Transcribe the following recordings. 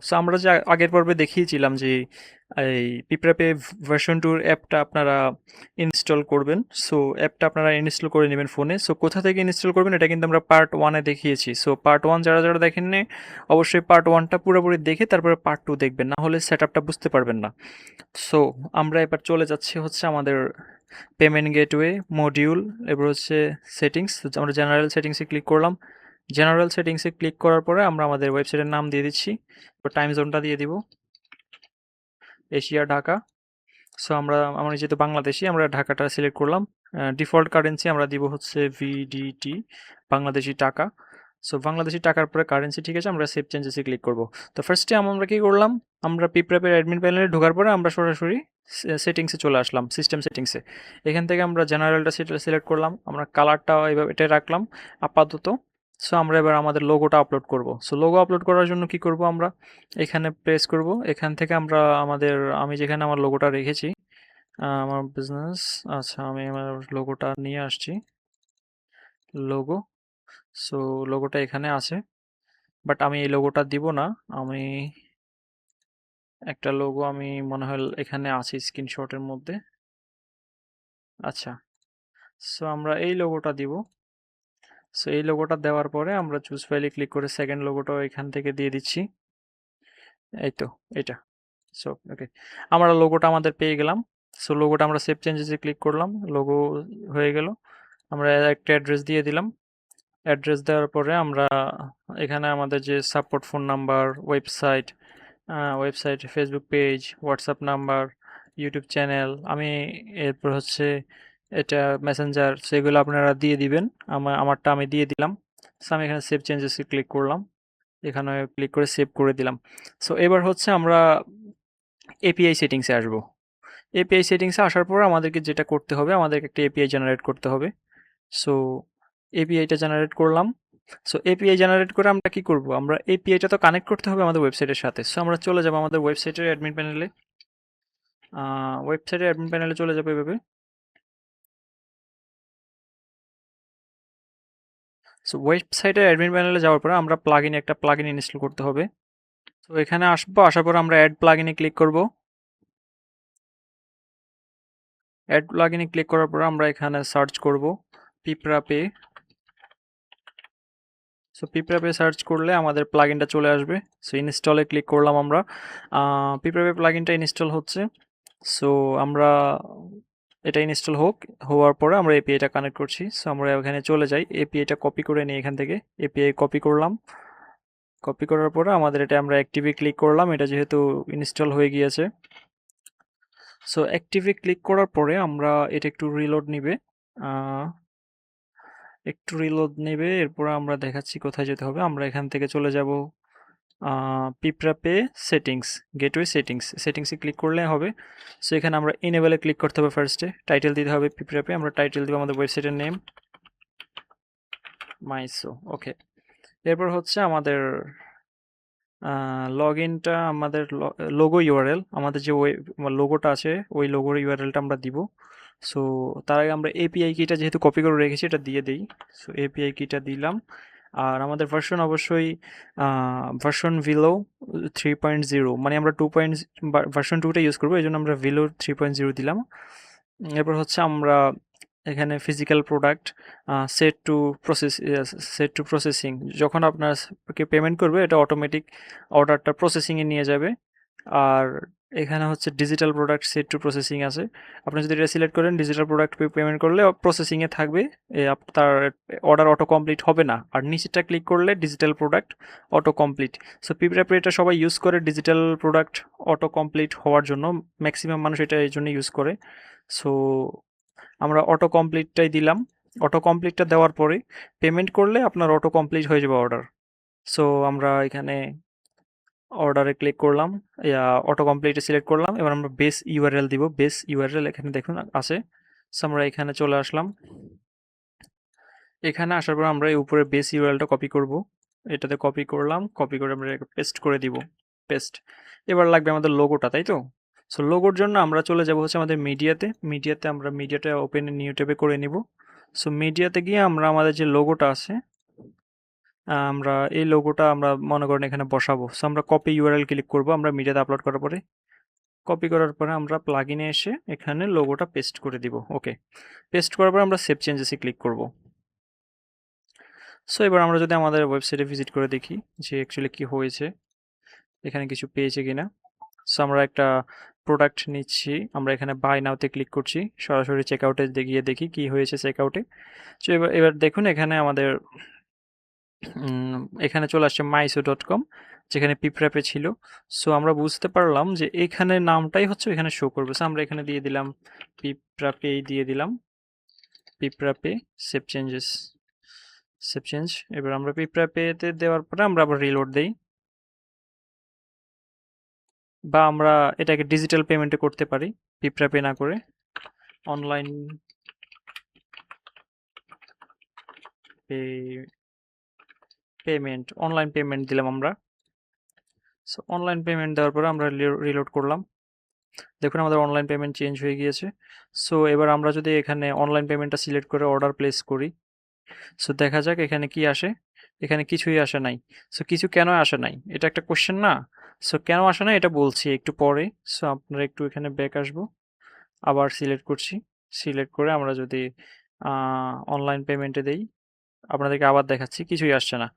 So আমরা যে আগের পর্বে দেখিয়েছিলাম যে এই পিঁপড়াপে ভার্সন 2 অ্যাপটা আপনারা ইনস্টল করবেন। সো অ্যাপটা আপনারা ইনস্টল করে নেবেন ফোনে। সো কোথা থেকে ইনস্টল করবেন এটা কিন্তু আমরা পার্ট 1-এ দেখিয়েছি। সো পার্ট 1 যারা যারা দেখেননি অবশ্যই পার্ট 1টা পুরোপুরি দেখে তারপরে পার্ট 2 দেখবেন, না হলে সেটআপটা বুঝতে পারবেন না। সো আমরা এবার চলে যাচ্ছি হচ্ছে আমাদের পেমেন্ট গেটওয়ে মডিউল, এবার হচ্ছে সেটিংস। আমরা জেনারেল সেটিংসে ক্লিক করলাম। জেনারেল সেটিংসে ক্লিক করার পরে আমরা আমাদের ওয়েবসাইটের নাম দিয়ে দিচ্ছি। টাইম জোনটা দিয়ে দিব এশিয়া ঢাকা। সো আমরা যেহেতু বাংলাদেশি আমরা ঢাকাটা সিলেক্ট করলাম। ডিফল্ট কারেন্সি আমরা দিব হচ্ছে ভিডিটি, বাংলাদেশি টাকা। সো বাংলাদেশি টাকার পরে কারেন্সি ঠিক আছে, আমরা সেভ চেঞ্জেসে ক্লিক করব। তো ফার্স্টে আমরা কি করলাম, আমরা পিপরাপের অ্যাডমিন প্যানেলে ঢোকার পরে আমরা সরাসরি সেটিংসে চলে আসলাম, সিস্টেম সেটিংসে। এখান থেকে আমরা জেনারেলটা সিলেক্ট করলাম, আমরা কালারটা এইভাবে এটাই রাখলাম আপাতত। সো আমরা এবার আমাদের লোগোটা আপলোড করব। সো লোগো আপলোড করার জন্য কি করব, আমরা এখানে প্রেস করব। এখান থেকে আমরা আমি যেখানে আমার লোগোটা রেখেছি, আমার বিজনেস, আচ্ছা আমি আমার লোগোটা নিয়ে আসছি। লোগো, সো লোগোটা এখানে আছে, বাট আমি এই লোগোটা দিব না। আমি একটা লোগো আমি মনে হয় এখানে আছে স্ক্রিনশটের মধ্যে। আচ্ছা, সো আমরা এই লোগোটা দিব। সো এই লোগোটা দেওয়ার পরে আমরা চুজ ফাইলে ক্লিক করে সেকেন্ড লোগোটাও এখান থেকে দিয়ে দিচ্ছি। এই তো এটা। সো ওকে, আমরা লোগোটা আমাদের পেয়ে গেলাম। সো লোগোটা আমরা সেভ চেঞ্জেসে ক্লিক করলাম, লোগো হয়ে গেল। আমরা একটা অ্যাড্রেস দিয়ে দিলাম। অ্যাড্রেস দেওয়ার পরে আমরা এখানে আমাদের যে support phone number, website, Facebook page, WhatsApp number, YouTube channel, আমি এরপর হচ্ছে এটা মেসেঞ্জার, সেগুলো আপনারা দিয়ে দিবেন। আমারটা আমি দিয়ে দিলাম। সো আমি এখানে সেভ চেঞ্জেসে ক্লিক করলাম, এখানে ক্লিক করে সেভ করে দিলাম। সো এবার হচ্ছে আমরা এপিআই সেটিংসে আসব। এপিআই সেটিংসে আসার পর আমাদেরকে যেটা করতে হবে, আমাদেরকে একটা এপিআই জেনারেট করতে হবে। সো এপিআইটা জেনারেট করলাম। সো এপিআই জেনারেট করে আমরা কি করব, আমরা এপিআইটা তো কানেক্ট করতে হবে আমাদের ওয়েবসাইটের সাথে। সো আমরা চলে যাব আমাদের ওয়েবসাইটের অ্যাডমিন প্যানেলে। ওয়েবসাইটের অ্যাডমিন প্যানেলে চলে যাবো এভাবে। সো ওয়েবসাইটের অ্যাডমিন প্যানেলে যাওয়ার পরে আমরা একটা প্লাগইন ইনস্টল করতে হবে। তো এখানে আসবো, আসার পর আমরা অ্যাড প্লাগইনে ক্লিক করব। অ্যাড প্লাগইনে ক্লিক করার পর আমরা এখানে সার্চ করব পিঁপড়াপে। সো পিঁপড়াপে সার্চ করলে আমাদের প্লাগইনটা চলে আসবে। সো ইনস্টলে ক্লিক করলাম আমরা। পিঁপড়াপে প্লাগইনটা ইনস্টল হচ্ছে। সো আমরা এটা ইনস্টল হওয়ার পরে আমরা এপিআইটা কানেক্ট করছি। সো আমরা এখানে চলে যাই, এপিআইটা কপি করে নিই এখান থেকে। এপিআই কপি করলাম। কপি করার পরে আমাদের এটা আমরা অ্যাক্টিভে ক্লিক করলাম, এটা যেহেতু ইনস্টল হয়ে গিয়েছে। সো অ্যাক্টিভে ক্লিক করার পরে আমরা এটা একটু রিলোড নিবে, এরপর আমরা দেখাচ্ছি কোথায় যেতে হবে। আমরা এখান থেকে চলে যাব পিঁপড়াপে সেটিংস, গেটওয়ে সেটিংসে ক্লিক করলে হবে। সো এখানে আমরা ইনেবলে ক্লিক করতে হবে। ফার্স্টে টাইটেল দিতে হবে পিঁপড়াপে, আমরা টাইটেল দিব আমাদের ওয়েবসাইটের নেম মাইসো। ওকে, এরপর হচ্ছে আমাদের লগ ইনটা, আমাদের লোগো ইউআরএল, আমাদের যে লোগোটা আছে ওই লোগোর ইউআরএলটা আমরা দিব। সো তার আগে আমরা এপিআই কিটা যেহেতু কপি করে রেখেছি এটা দিয়ে দিই। সো এপিআই কিটা দিলাম। আর আমাদের ভার্সন অবশ্যই ভার্সন ভিলো 3.0, মানে আমরা ভার্সন 2টা ইউজ করবো, এই জন্য আমরা ভিলো 3.0 দিলাম। এরপর হচ্ছে আমরা এখানে physical product set to processing, যখন আপনাকে পেমেন্ট করবে এটা অটোমেটিক অর্ডারটা প্রসেসিংয়ে নিয়ে যাবে। আর এখানে হচ্ছে digital product set to processing আছে, আপনি যদি এটা সিলেক্ট করেন ডিজিটাল প্রোডাক্ট পেমেন্ট করলে প্রসেসিংয়ে থাকবে, তার অর্ডার অটো কমপ্লিট হবে না। আর নিচেটা ক্লিক করলে digital product auto complete. So পিঁপড়াপে এটা সবাই ইউজ করে ডিজিটাল প্রোডাক্ট অটো কমপ্লিট হওয়ার জন্য, ম্যাক্সিমাম মানুষ এটা এই জন্য ইউজ করে। সো আমরা অটো কমপ্লিটটাই দিলাম। অটো কমপ্লিটটা দেওয়ার পরে পেমেন্ট করলে আপনার অটো কমপ্লিট হয়ে যাবে অর্ডার। সো আমরা এখানে অর্ডারে ক্লিক করলাম, অটো কমপ্লিটে সিলেক্ট করলাম। এবার আমরা বেস ইউআরএল দিব, বেস ইউআরএল এখানে দেখুন আছে। সো আমরা এখানে চলে আসলাম। এখানে আসার পর আমরা এই উপরে বেস ইউআরএলটা কপি করব, এটাতে কপি করলাম, কপি করে আমরা পেস্ট করে দিব, পেস্ট। এবার লাগবে আমাদের লোগোটা, তাই তো? সো লোগোর জন্য আমরা চলে যাব হচ্ছে আমাদের মিডিয়াতে আমরা মিডিয়াটা ওপেন নিউ ট্যাবে করে নিব। সো মিডিয়াতে গিয়ে আমরা আমাদের যে লোগোটা আছে আমরা এই লোগোটা আমরা মনে করেন এখানে বসাবো। সো আমরা কপি ইউআরএল ক্লিক করব আমরা মিডিয়াতে আপলোড করার পরে। কপি করার পরে আমরা প্লাগইনে এসে এখানে লোগোটা পেস্ট করে দিব। ওকে, পেস্ট করার পর আমরা সেভ চেঞ্জেসে ক্লিক করব। সো এবার আমরা যদি আমাদের ওয়েবসাইটে ভিজিট করে দেখি যে অ্যাকচুয়ালি কি হয়েছে, এখানে কিছু পেয়েছে কিনা। সো আমরা একটা প্রোডাক্ট নিচ্ছি, আমরা এখানে বাই নাওতে ক্লিক করছি, সরাসরি চেকআউটে গিয়ে দেখি কি হয়েছে চেকআউটে। সো এবার এবার দেখুন এখানে আমাদের এখানে চলে আসছে মাইসো.com, যেখানে পিপরাপে ছিল। সো আমরা বুঝতে পারলাম যে এখানে নামটাই হচ্ছে এখানে শো করবে। সো আমরা এখানে দিয়ে দিলাম পিপরাপেই দিয়ে দিলাম পিপরাপে, সেভ চেঞ্জেস, সেভ চেঞ্জ। এবার আমরা পিপরাপেতে দেওয়ার পরে আমরা আবার রিলোড দেই, বা আমরা এটাকে ডিজিটাল পেমেন্টে করতে পারি পিপরাপে না করে। অনলাইন পেমেন্ট, অনলাইন পেমেন্ট দিলাম আমরা। সো অনলাইন পেমেন্ট দেওয়ার পরে আমরা রিলোড করলাম, দেখুন আমাদের অনলাইন পেমেন্ট চেঞ্জ হয়ে গিয়েছে। সো এবার আমরা যদি এখানে অনলাইন পেমেন্টটা সিলেক্ট করে অর্ডার প্লেস করি, সো দেখা যাক এখানে কি আসে। এখানে কিছুই আসে নাই। সো কিছু কেন আসে নাই, এটা একটা কোশ্চেন না? সো কেন আসে নাই এটা বলছি একটু পরে। সো আপনারা একটু এখানে ব্যাক আসবো, আবার সিলেক্ট করছি, সিলেক্ট করে আমরা যদি অনলাইন পেমেন্টে দেই, আপনাদেরকে আবার দেখাচ্ছি কিছুই আসছে না।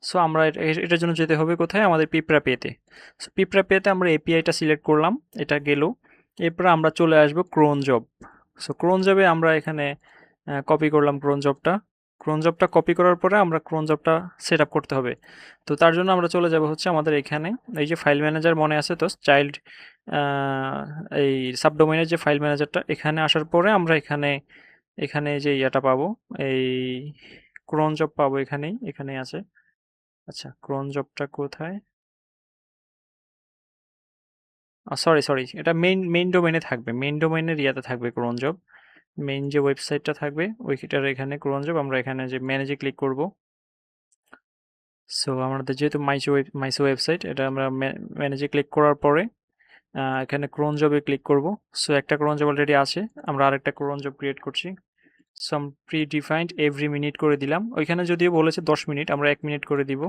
সো আমরা এটার জন্য যেতে হবে কোথায়, আমাদের পিপরা পেতে। সো পিপরা পেতে আমরা এপিআইটা সিলেক্ট করলাম, এটা গেল। এরপর আমরা চলে আসবো ক্রোন জব। সো ক্রোন জবে আমরা এখানে কপি করলাম ক্রোন জবটা। ক্রোন জবটা কপি করার পরে আমরা ক্রোন জবটা সেট আপ করতে হবে। তো তার জন্য আমরা চলে যাব হচ্ছে আমাদের এখানে, এই যে ফাইল ম্যানেজার মনে আছে তো, চাইল্ড এই সাবডোমেনের যে ফাইল ম্যানেজারটা, এখানে আসার পরে আমরা এখানে এখানে যে ইয়াটা পাবো, এই ক্রোন জব পাবো এখানেই, এখানেই আছে। আচ্ছা ক্রোন জবটা কোথায়, সরি সরি, এটা মেইন ডোমেইনে থাকবে, মেইন ডোমেইনের ইয়াতে থাকবে ক্রোন জব। মেইন যে ওয়েবসাইটটা থাকবে ওইটার এখানে ক্রোন জব, আমরা এখানে যে ম্যানেজে ক্লিক করব। সো আমাদের যেহেতু মাইসো ওয়েবসাইট, এটা আমরা ম্যানেজে ক্লিক করার পরে এখানে ক্রোন জবে ক্লিক করব। সো একটা ক্রোন জব অলরেডি আছে, আমরা আরেকটা ক্রোন জব ক্রিয়েট করছি। সাম প্রি ডিফাইন্ড এভরি মিনিট করে দিলাম, ওইখানে যদিও বলেছে 10 মিনিট, আমরা 1 মিনিট করে দিব,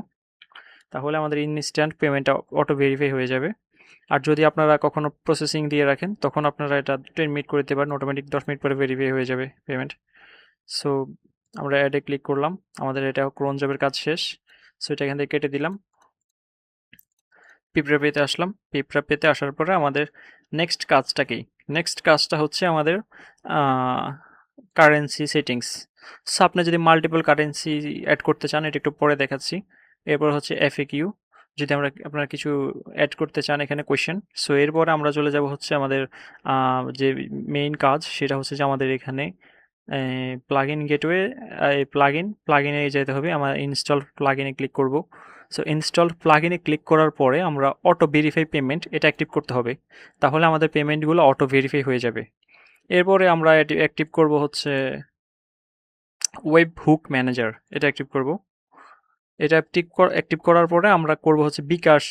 তাহলে আমাদের ইনস্ট্যান্ট পেমেন্টটা অটো ভেরিফাই হয়ে যাবে। আর যদি আপনারা কখনো প্রসেসিং দিয়ে রাখেন তখন আপনারা এটা 10 মিনিট করে দিতে পারেন, অটোমেটিক 10 মিনিট পরে ভেরিফাই হয়ে যাবে পেমেন্ট। সো আমরা অ্যাডে ক্লিক করলাম, আমাদের এটা ক্রোন জবের কাজ শেষ। সো এটা এখান থেকে কেটে দিলাম, পিঁপড়া পেতে আসলাম। পিঁপড়া পেতে আসার পরে আমাদের নেক্সট কাজটা কি, নেক্সট কাজটা হচ্ছে আমাদের কারেন্সি সেটিংস। সো আপনি যদি মাল্টিপল কারেন্সি অ্যাড করতে চান, এটা একটু পরে দেখাচ্ছি। এরপর হচ্ছে এফএকিউ, যদি আমরা আপনারা কিছু অ্যাড করতে চান এখানে কোয়েশ্চেন। সো এরপর আমরা চলে যাব হচ্ছে আমাদের যে মেইন কাজ, সেটা হচ্ছে যে আমাদের এখানে প্লাগইন গেটওয়ে, প্লাগইনে যেতে হবে, আমরা ইনস্টল প্লাগইনে ক্লিক করব। সো ইনস্টল প্লাগইনে ক্লিক করার পরে আমরা অটো ভেরিফাই পেমেন্ট এটা অ্যাক্টিভ করতে হবে, তাহলে আমাদের পেমেন্টগুলো অটো ভেরিফাই হয়ে যাবে। এরপরে আমরা অ্যাক্টিভ করব হচ্ছে ওয়েব হুক ম্যানেজার, এটা অ্যাক্টিভ করব। এটা অ্যাক্টিভ করার পরে আমরা করব হচ্ছে বিকাশ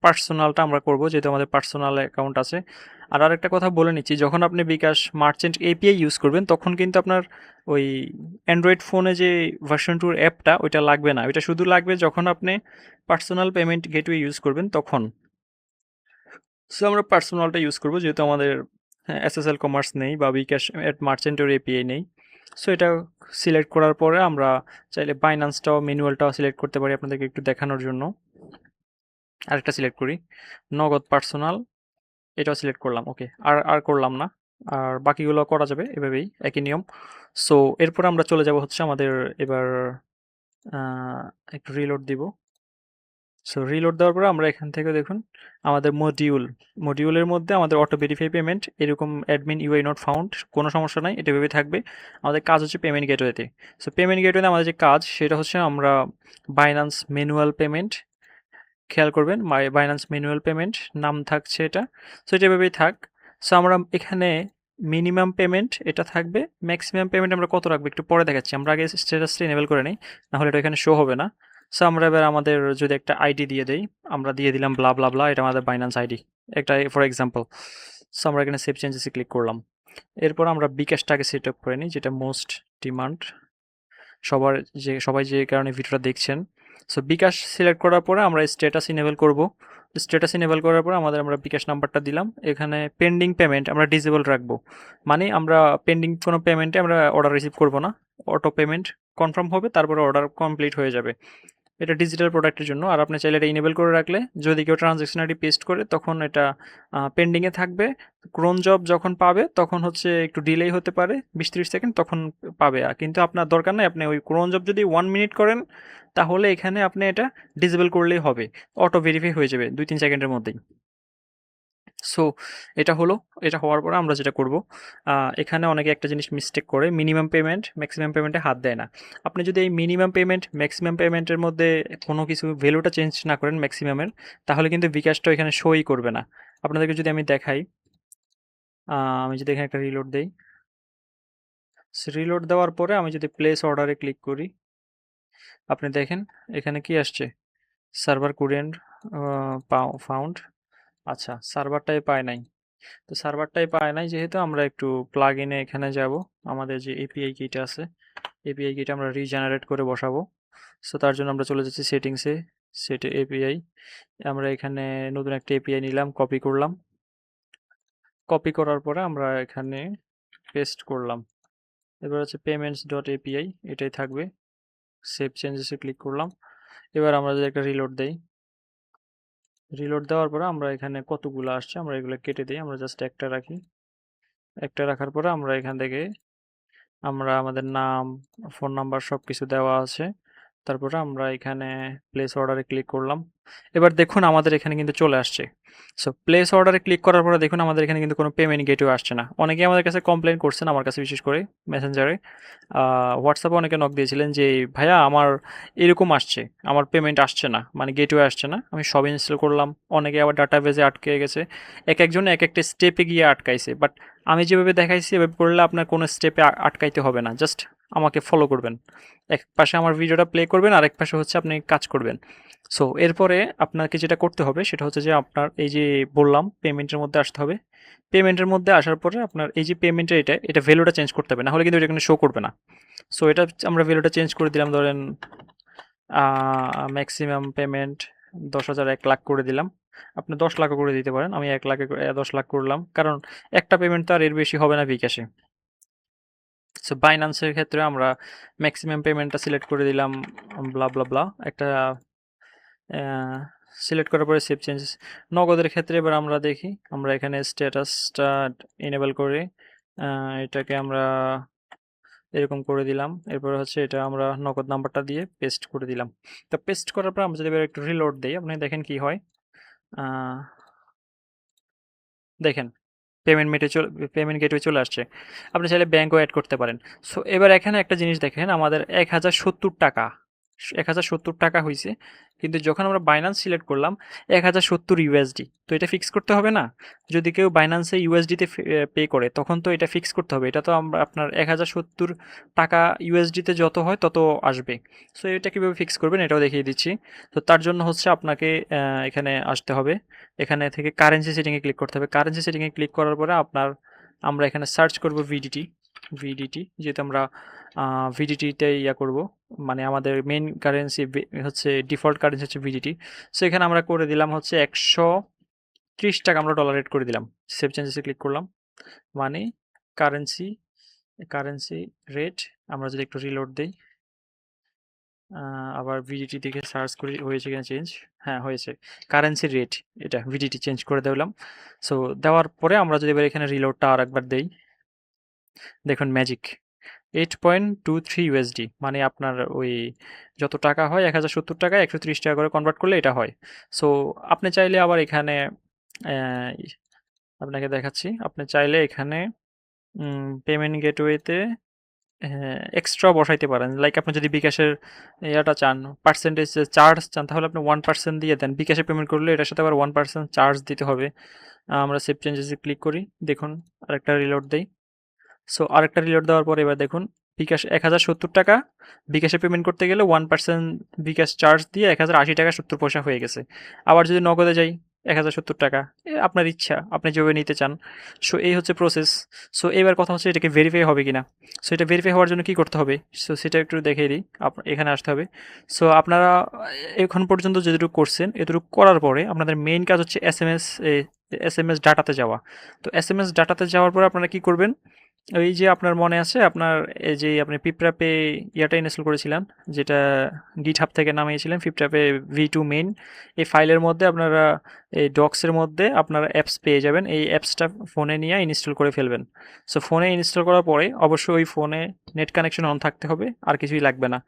পার্সোনালটা আমরা করব, যেহেতু আমাদের পার্সোনাল অ্যাকাউন্ট আছে। আর আরেকটা কথা বলে নিচ্ছি, যখন আপনি বিকাশ মার্চেন্ট এপিআই ইউজ করবেন তখন কিন্তু আপনার ওই অ্যান্ড্রয়েড ফোনে যে ভার্সন 2 অ্যাপটা ওইটা লাগবে না, ওইটা শুধু লাগবে যখন আপনি পার্সোনাল পেমেন্ট গেটওয়ে ইউজ করবেন তখন। সো আমরা পার্সোনালটা ইউজ করব, যেহেতু আমাদের এসএসএল কমার্স নেই বা বিকাশ মার্চেন্টের এপিআই নেই। সো এটা সিলেক্ট করার পরে আমরা চাইলে বাইন্যান্সটাও ম্যানুয়ালটাও সিলেক্ট করতে পারি আপনাদেরকে একটু দেখানোর জন্য। আরেকটা সিলেক্ট করি, নগদ পার্সোনাল, এটাও সিলেক্ট করলাম। ওকে, আর আর করলাম না, আর বাকিগুলো করা যাবে এভাবেই, একই নিয়ম। সো এরপর আমরা চলে যাব হচ্ছে আমাদের এবার একটু রিলোড দিব। সো রিলোড দেওয়ার পরে আমরা এখান থেকে দেখুন আমাদের মডিউলের মধ্যে আমাদের অটো ভেরিফাই পেমেন্ট, এরকম অ্যাডমিন ইউআই নট ফাউন্ড, কোনো সমস্যা নাই, এটা ভেবে থাকবে। আমাদের কাজ হচ্ছে পেমেন্ট গেটওয়েতে। সো পেমেন্ট গেটওয়েতে আমাদের যে কাজ সেটা হচ্ছে আমরা বাইন্যান্স ম্যানুয়াল পেমেন্ট, খেয়াল করবেন বাইন্যান্স ম্যানুয়াল পেমেন্ট নাম থাকছে এটা। সো এটা এভাবেই থাক। সো আমরা এখানে মিনিমাম পেমেন্ট এটা থাকবে, ম্যাক্সিমাম পেমেন্ট আমরা কত রাখবো একটু পরে দেখাচ্ছি, আমরা আগে স্ট্যাটাসটা এনেবল করে নিই, নাহলে এটা এখানে শো হবে না। সো আমরা এবার আমাদের যদি একটা আইডি দিয়ে দেই, আমরা দিয়ে দিলাম ব্লা ব্লা ব্লা, এটা আমাদের বাইন্যান্স আইডি একটা ফর এক্সাম্পল। সো আমরা এখানে সেভ চেঞ্জেসে ক্লিক করলাম। এরপর আমরা বিকাশটাকে সেট আপ করে নিই, যেটা মোস্ট ডিমান্ড সবার, সবাই যে কারণে ভিডিওটা দেখছেন। সো বিকাশ সিলেক্ট করার পরে আমরা স্ট্যাটাস ইনেবল করব। স্ট্যাটাস ইনেবল করার পরে আমরা বিকাশ নাম্বারটা দিলাম। এখানে পেন্ডিং পেমেন্ট আমরা ডিসেবল রাখবো, মানে আমরা পেন্ডিং কোনো পেমেন্টে আমরা অর্ডার রিসিভ করব না। অটো পেমেন্ট কনফার্ম হবে, তারপরে অর্ডার কমপ্লিট হয়ে যাবে। এটা ডিজিটাল প্রোডাক্টের জন্য। আর আপনি চাইলে এটা ইনেবল করে রাখলে যদি কেউ ট্রানজ্যাকশন আইডি পেস্ট করে তখন এটা পেন্ডিংয়ে থাকবে। ক্রোন জব যখন পাবে তখন হচ্ছে একটু ডিলেই হতে পারে 20-30 সেকেন্ড, তখন পাবে। কিন্তু আপনার দরকার নাই, আপনি ওই ক্রোন জব যদি 1 মিনিট করেন তাহলে এখানে আপনি এটা ডিসেবল করলেই হবে, অটো ভেরিফাই হয়ে যাবে 2-3 সেকেন্ডের মধ্যেই। সো এটা হলো। এটা হওয়ার পরে আমরা যেটা করব, এখানে অনেকে একটা জিনিস মিস্টেক করে, মিনিমাম পেমেন্ট ম্যাক্সিমাম পেমেন্টে হাত দেয় না। আপনি যদি এই মিনিমাম পেমেন্ট ম্যাক্সিমাম পেমেন্টের মধ্যে কোনো কিছু ভ্যালুটা চেঞ্জ না করেন ম্যাক্সিমামের, তাহলে কিন্তু বিকাশটা এখানে শোই করবে না। আপনাদেরকে যদি আমি দেখাই, আমি যদি এখানে একটা রিলোড দেই, রিলোড দেওয়ার পরে আমি যদি প্লেস অর্ডারে ক্লিক করি, আপনি দেখেন এখানে কি আসছে, সার্ভার কুডেন্ট ফাউন্ড। আচ্ছা, সার্ভারটাই পায় নাই। তো সার্ভারটাই পায় নাই যেহেতু, আমরা একটু প্লাগ ইনে এখানে যাব, আমাদের যে এপিআই কিটা আছে এপিআই কিটা আমরা রিজেনারেট করে বসাবো। সো তার জন্য আমরা চলে যাচ্ছি সেটিংসে, সেটে এপিআই। আমরা এখানে নতুন একটা এপিআই নিলাম, কপি করলাম। কপি করার পরে আমরা এখানে পেস্ট করলাম। এবার হচ্ছে পেমেন্টস ডট এপিআই, এটাই থাকবে। সেভ চেঞ্জেসে ক্লিক করলাম। এবার আমরা যদি একটা রিলোড দেই, রিলোড দেওয়ার পরে আমরা এখানে কতগুলো আসছে আমরা এগুলো কেটে দিই, আমরা জাস্ট একটা রাখি। একটা রাখার পরে আমরা এখান থেকে আমরা আমাদের নাম, ফোন নাম্বার সব কিছু দেওয়া আছে। তারপরে আমরা এখানে প্লেস অর্ডারে ক্লিক করলাম। এবার দেখুন আমাদের এখানে কিন্তু চলে আসছে। সো প্লেস অর্ডারে ক্লিক করার পরে দেখুন আমাদের এখানে কিন্তু কোনো পেমেন্ট গেটওয়ে আসছে না। অনেকেই আমাদের কাছে কমপ্লেন করছেন, আমার কাছে বিশেষ করে মেসেঞ্জারে, হোয়াটসঅ্যাপে অনেকে নক দিয়েছিলেন যে ভাইয়া আমার এরকম আসছে, আমার পেমেন্ট আসছে না, মানে গেটওয়ে আসছে না। আমি সব ইনস্টল করলাম, অনেকে আবার ডাটাবেজে আটকে গেছে, এক একজন এক একটা স্টেপে গিয়ে আটকাইছে। বাট আমি যেভাবে দেখাইছি এভাবে করলে আপনার কোনো স্টেপে আটকাইতে হবে না, জাস্ট আমাকে ফলো করবেন। এক পাশে আমার ভিডিওটা প্লে করবেন, আর এক পাশে হচ্ছে আপনি কাজ করবেন। সো এরপরে আপনাকে যেটা করতে হবে সেটা হচ্ছে যে আপনার এই যে বললাম পেমেন্টের মধ্যে আসতে হবে। পেমেন্টের মধ্যে আসার পরে আপনার এই যে পেমেন্টের এটা ভ্যালুটা চেঞ্জ করতে হবে, না হলে কিন্তু এটা কোনো শো করবে না। সো এটা আমরা ভ্যালুটা চেঞ্জ করে দিলাম, ধরেন ম্যাক্সিমাম পেমেন্ট 10,000 1 লাখ করে দিলাম। আপনি 10 লাখও করে দিতে পারেন, আমি 1 লাখে 10 লাখ করলাম, কারণ একটা পেমেন্ট তো আর এর বেশি হবে না বিকাশে। সো বাইন্যান্সের ক্ষেত্রে আমরা ম্যাক্সিমাম পেমেন্টটা সিলেক্ট করে দিলাম, ব্লা ব্লা ব্লা একটা সিলেক্ট করার পরে সেভ চেঞ্জেস। নগদের ক্ষেত্রে এবার আমরা দেখি, আমরা এখানে স্ট্যাটাসটা এনেবল করে এটাকে আমরা এরকম করে দিলাম। এরপর হচ্ছে এটা আমরা নগদ নাম্বারটা দিয়ে পেস্ট করে দিলাম। তো পেস্ট করার পর আমরা যদি এবার একটু রিলোড দিই, আপনি দেখেন কি হয়। দেখেন পেমেন্ট গেটওয়ে চলে আসছে। আপনি চাইলে ব্যাঙ্কও অ্যাড করতে পারেন। সো এবার এখানে একটা জিনিস দেখেন, আমাদের 1070 টাকা, 1070 টাকা হইছে। কিন্তু যখন আমরা বাইন্যান্স সিলেক্ট করলাম 1070 ইউএসডি, তো এটা ফিক্স করতে হবে না? যদি কেউ বাইন্যান্সে ইউএসডিতে পে করে তখন তো এটা ফিক্স করতে হবে। এটা তো আমরা আপনার 1070 টাকা ইউএসডিতে যত হয় তত আসবে। সো এটা কীভাবে ফিক্স করবেন এটাও দেখিয়ে দিচ্ছি। তো তার জন্য হচ্ছে আপনাকে এখানে আসতে হবে, এখানে থেকে কারেন্সি সেটিংয়ে ক্লিক করতে হবে। কারেন্সি সেটিংয়ে ক্লিক করার পরে আমরা এখানে সার্চ করব ভিডিটি, যেহেতু আমরা ভিডিটিতে ইয়া করব, মানে আমাদের মেইন কারেন্সি হচ্ছে ডিফল্ট কারেন্সি হচ্ছে ভিডিটি। সো এখানে আমরা করে দিলাম হচ্ছে 130 টাকা আমরা ডলার রেট করে দিলাম। সেভ চেঞ্জেসে ক্লিক করলাম, মানে কারেন্সি কারেন্সি রেট। আমরা যদি একটু রিলোড দিই, আবার ভিডিটি থেকে সার্চ করি হয়েছে কিনা চেঞ্জ, হ্যাঁ হয়েছে। কারেন্সি রেট এটা ভিডিটি চেঞ্জ করে দিলাম। সো দেওয়ার পরে আমরা যদি এবার এখানে রিলোডটা আর একবার দেই, দেখুন ম্যাজিক 8.23 ইউএসডি, মানে আপনার ওই যত টাকা হয় 1070 টাকা 130 টাকা করে কনভার্ট করলে এটা হয়। সো আপনি চাইলে আবার এখানে আপনাকে দেখাচ্ছি, আপনি চাইলে এখানে পেমেন্ট গেটওয়েতে এক্সট্রা বসাইতে পারেন। লাইক আপনি যদি বিকাশের ইয়াটা চান, পার্সেন্টেজ চার্জ চান, তাহলে আপনি 1% দিয়ে দেন। বিকাশে পেমেন্ট করলে এটার সাথে আবার 1% চার্জ দিতে হবে। আমরা সেভ চেঞ্জেসে ক্লিক করি, দেখুন আরেকটা রিলোড দেই। সো আরেকটা রিলোড দেওয়ার পরে এবার দেখুন বিকাশ 1070 টাকা, বিকাশে পেমেন্ট করতে গেলে 1% বিকাশ চার্জ দিয়ে 1080 টাকা 70 পয়সা হয়ে গেছে। আবার যদি নগদে যাই, ৳১,০৭০ আপনার ইচ্ছা, আপনি যেভাবে নিতে চান। সো এই হচ্ছে প্রসেস। সো এবার কথা হচ্ছে এটাকে ভেরিফাই হবে কিনা। সো এটা ভেরিফাই হওয়ার জন্য কি করতে হবে? সো সেটা একটু দেখিয়ে দিই। এখানে আসতে হবে। সো আপনারা এখন পর্যন্ত যেটুকু করছেন, এতটুকু করার পরে আপনাদের মেইন কাজ হচ্ছে এসএমএস ডাটাতে যাওয়া। তো এসএমএস ডাটাতে যাওয়ার পরে আপনারা কি করবেন? ওই যে আপনার মনে আছে আপনার এই যে আপনি পিপড়াপে ইয়াটা ইনস্টল করেছিলেন, যেটা GitHub থেকে নামিয়েছিলেন পিপড়াপে V2 মেইন। এই ফাইলের মধ্যে আপনারা এই ডক্সের মধ্যে আপনারা অ্যাপস পেয়ে যাবেন। এই অ্যাপসটা ফোনে নিয়ে ইনস্টল করে ফেলবেন। সো ফোনে ইনস্টল করার পরে অবশ্যই ওই ফোনে নেট কানেকশন অন থাকতে হবে, আর কিছুই লাগবে না।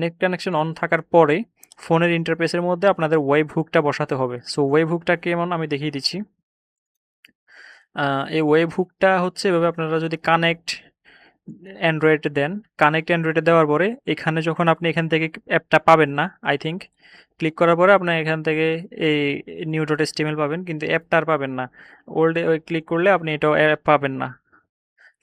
নেট কানেকশন অন থাকার পরে ফোনের ইন্টারফেসের মধ্যে আপনাদের ওয়েব হুকটা বসাতে হবে। সো ওয়েব হুকটা কেমন আমি দেখিয়ে দিচ্ছি। এই ওয়েব হুকটা হচ্ছে এভাবে, আপনারা যদি কানেক্ট অ্যান্ড্রয়েডে দেন, কানেক্ট অ্যান্ড্রয়েডে দেওয়ার পরে এখানে যখন আপনি এখান থেকে অ্যাপটা পাবেন না, আই থিঙ্ক ক্লিক করার পরে আপনার এখান থেকে এই নিউ ডট এসটিএমএল পাবেন, কিন্তু অ্যাপটা আর পাবেন না। ওল্ডে ক্লিক করলে আপনি এটাও অ্যাপ পাবেন না,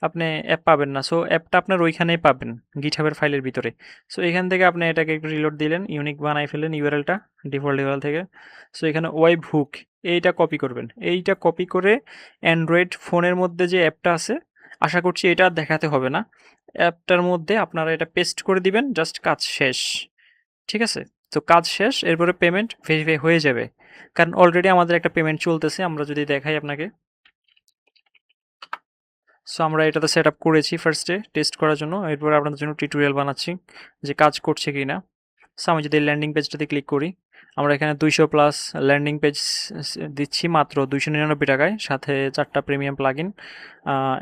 আপনি অ্যাপ পাবেন না। সো অ্যাপটা আপনার ওইখানেই পাবেন, গিটহাবের ফাইলের ভিতরে। সো এখান থেকে আপনি এটাকে একটু রিলোড দিলেন, ইউনিক বানাই ফেললেন ইউআরএলটা ডিফল্ট ইউআরএল থেকে। সো এখানে ওয়েব হুক এইটা কপি করবেন। এইটা কপি করে অ্যান্ড্রয়েড ফোনের মধ্যে যে অ্যাপটা আছে, আশা করছি এটা আর দেখাতে হবে না, অ্যাপটার মধ্যে আপনারা এটা পেস্ট করে দিবেন, জাস্ট কাজ শেষ। ঠিক আছে? তো কাজ শেষ, এরপরে পেমেন্ট ভেরিফাই হয়ে যাবে। কারণ অলরেডি আমাদের একটা পেমেন্ট চলতেছে, আমরা যদি দেখাই আপনাকে। সো আমরা এটাতে সেট আপ করেছি ফার্স্টে টেস্ট করার জন্য, এরপর আপনাদের জন্য টিউটোরিয়াল বানাচ্ছি যে কাজ করছে কি না। সো আমি যদি ল্যান্ডিং পেজটাতে ক্লিক করি, আমরা এখানে 200 প্লাস ল্যান্ডিং পেজ দিচ্ছি মাত্র ৳299, সাথে 4টা প্রিমিয়াম প্লাগইন।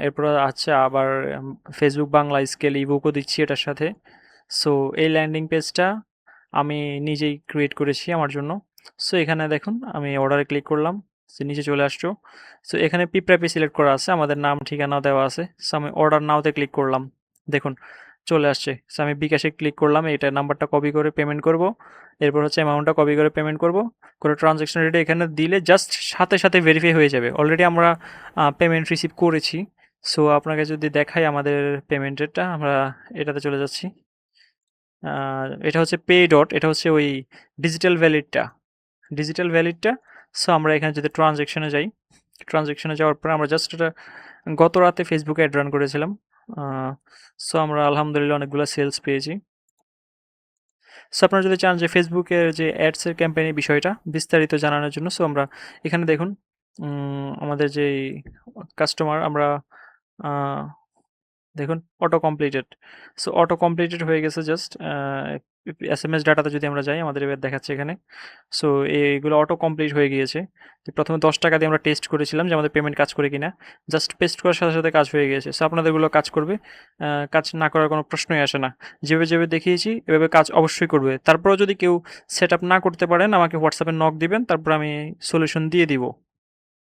এরপর আছে আবার ফেসবুক বাংলা স্কেল ইবুকও দিচ্ছি এটার সাথে। সো এই ল্যান্ডিং পেজটা আমি নিজেই ক্রিয়েট করেছি আমার জন্য। সো এখানে দেখুন আমি অর্ডারে ক্লিক করলাম, সো নিচে চলে আসছো। সো এখানে পিপড়াপে সিলেক্ট করা আছে, আমাদের নাম ঠিকানা দেওয়া আছে। সো আমি অর্ডার নাওতে ক্লিক করলাম, দেখুন চলে আসছে। সো আমি বিকাশে ক্লিক করলাম, এটা নাম্বারটা কপি করে পেমেন্ট করব। এরপর হচ্ছে অ্যামাউন্টটা কপি করে পেমেন্ট করব, করে ট্রানজ্যাকশন রেটে এখানে দিলে জাস্ট সাথে সাথে ভেরিফাই হয়ে যাবে। অলরেডি আমরা পেমেন্ট রিসিভ করেছি। সো আপনাকে যদি দেখাই আমাদের পেমেন্ট রেটটা, আমরা এটাতে চলে যাচ্ছি। এটা হচ্ছে পে ডট, এটা হচ্ছে ওই ডিজিটাল ভ্যালিডটা, ডিজিটাল ভ্যালিডটা। সো আমরা এখানে যদি ট্রানজ্যাকশনে যাই, ট্রানজ্যাকশনে যাওয়ার পরে আমরা জাস্ট এটা গত রাতে ফেসবুকে অ্যাড রান করেছিলাম। সো আমরা আলহামদুলিল্লাহ অনেকগুলো সেলস পেয়েছি। সো আপনারা যদি চান যে ফেসবুকের যে অ্যাডসের ক্যাম্পেইনের বিষয়টা বিস্তারিত জানানোর জন্য, সো আমরা এখানে দেখুন আমাদের যেই কাস্টমার, আমরা দেখুন auto completed. So auto completed হয়ে গেছে জাস্ট। এসএমএস ডাটাতে যদি আমরা যাই, আমাদের এবার দেখাচ্ছে এখানে। সো এইগুলো অটো কমপ্লিট হয়ে গিয়েছে। প্রথমে ৳10 দিয়ে আমরা টেস্ট করেছিলাম যে আমাদের পেমেন্ট কাজ করে কিনা, জাস্ট পেস্ট করার সাথে সাথে কাজ হয়ে গিয়েছে। সো আপনাদেরগুলো কাজ করবে, কাজ না করার কোনো প্রশ্নই আসে না। যেভাবে যেভাবে দেখিয়েছি এভাবে কাজ অবশ্যই করবে। তারপরেও যদি কেউ সেট আপ না করতে পারেন, আমাকে হোয়াটসঅ্যাপে নক দিবেন, তারপর আমি সলিউশন দিয়ে দিব।